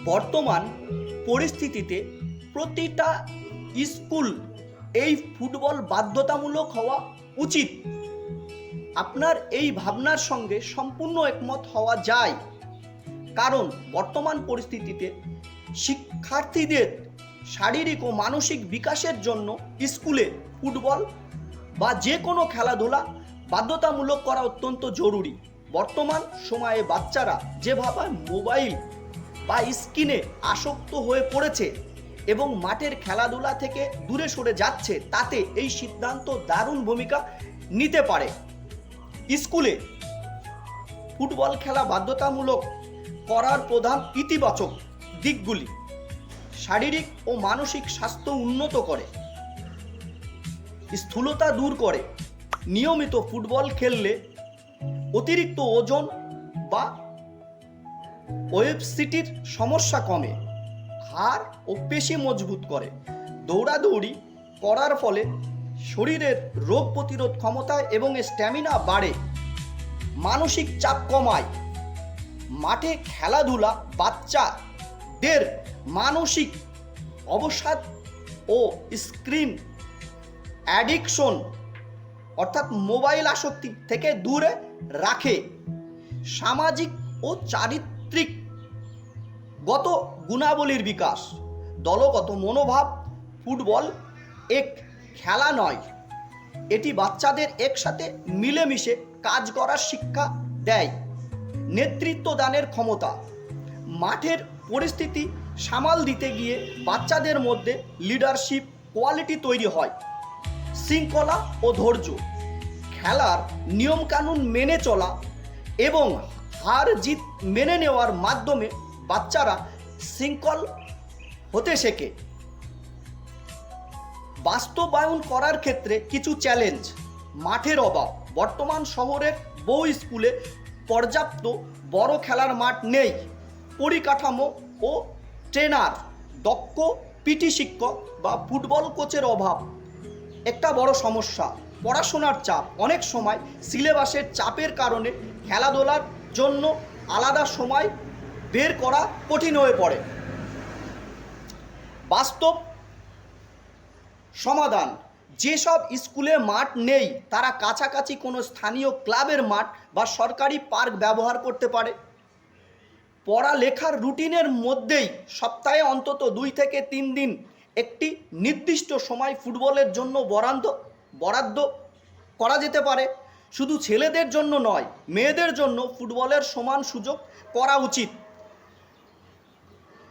বর্তমান পরিস্থিতিতে প্রতিটা স্কুল এই ফুটবল বাধ্যতামূলক হওয়া উচিত। আপনার এই ভাবনার সঙ্গে সম্পূর্ণ একমত হওয়া যায়, কারণ বর্তমান পরিস্থিতিতে শিক্ষার্থীদের শারীরিক ও মানসিক বিকাশের জন্য স্কুলে ফুটবল বা যে কোনো খেলাধুলা বাধ্যতামূলক করা অত্যন্ত জরুরি। বর্তমান সময়ে বাচ্চারা যেভাবে মোবাইল বা স্ক্রিনে আসক্ত হয়ে পড়েছে এবং মাঠের খেলাধুলা থেকে দূরে সরে যাচ্ছে, তাতে এই সিদ্ধান্ত দারুণ ভূমিকা নিতে পারে। স্কুলে ফুটবল খেলা বাধ্যতামূলক করার প্রধান ইতিবাচক দিকগুলি: শারীরিক ও মানসিক স্বাস্থ্য উন্নত করে, স্থূলতা দূর করে। নিয়মিত ফুটবল খেললে অতিরিক্ত ওজন বা ওবেসিটির সমস্যা কমে, হাড় ও পেশি মজবুত করে। দৌড়াদৌড়ি করার ফলে শরীরের রোগ প্রতিরোধ ক্ষমতা এবং স্ট্যামিনা বাড়ে। মানসিক চাপ কমায়। মাঠে খেলাধুলা বাচ্চাদের মানসিক অবসাদ ও স্ক্রিন অ্যাডিকশন অর্থাৎ মোবাইল আসক্তি থেকে দূরে রাখে। সামাজিক ও চারিত্রিক গত গুণাবলীর বিকাশ, দলগত মনোভাব। ফুটবল এক খেলা নয়, এটি বাচ্চাদের একসাথে মিলেমিশে কাজ করার শিক্ষা দেয়। নেতৃত্ব দানের ক্ষমতা, মাঠের পরিস্থিতি সামাল দিতে গিয়ে বাচ্চাদের মধ্যে লিডারশিপ কোয়ালিটি তৈরি হয়। শৃঙ্খলা ও ধৈর্য, খেলার নিয়মকানুন মেনে চলা এবং হার জিত মেনে নেওয়ার মাধ্যমে বাচ্চারা শৃঙ্খল হতে শেখে। বাস্তবায়ন করার ক্ষেত্রে কিছু চ্যালেঞ্জ: মাঠের অভাব, বর্তমান শহরের বহু স্কুলে পর্যাপ্ত বড় খেলার মাঠ নেই। পরিকাঠামো ও ট্রেনার, দক্ষ পিটি শিক্ষক বা ফুটবল কোচের অভাব একটা বড় সমস্যা। পড়াশোনার চাপ, অনেক সময় সিলেবাসের চাপের কারণে খেলাধুলার জন্য আলাদা সময় বের করা কঠিন হয়ে পড়ে। বাস্তব সমাধান: যেসব স্কুলে মাঠ নেই তারা কাছাকাছি কোনো স্থানীয় ক্লাবের মাঠ বা সরকারি পার্ক ব্যবহার করতে পারে। পড়ালেখার রুটিনের মধ্যেই সপ্তাহে অন্তত 2 থেকে 3 দিন একটি নির্দিষ্ট সময় ফুটবলের জন্য বরাদ্দ করা যেতে পারে। শুধু ছেলেদের জন্য নয়, মেয়েদের জন্য ফুটবলের সমান সুযোগ করা উচিত।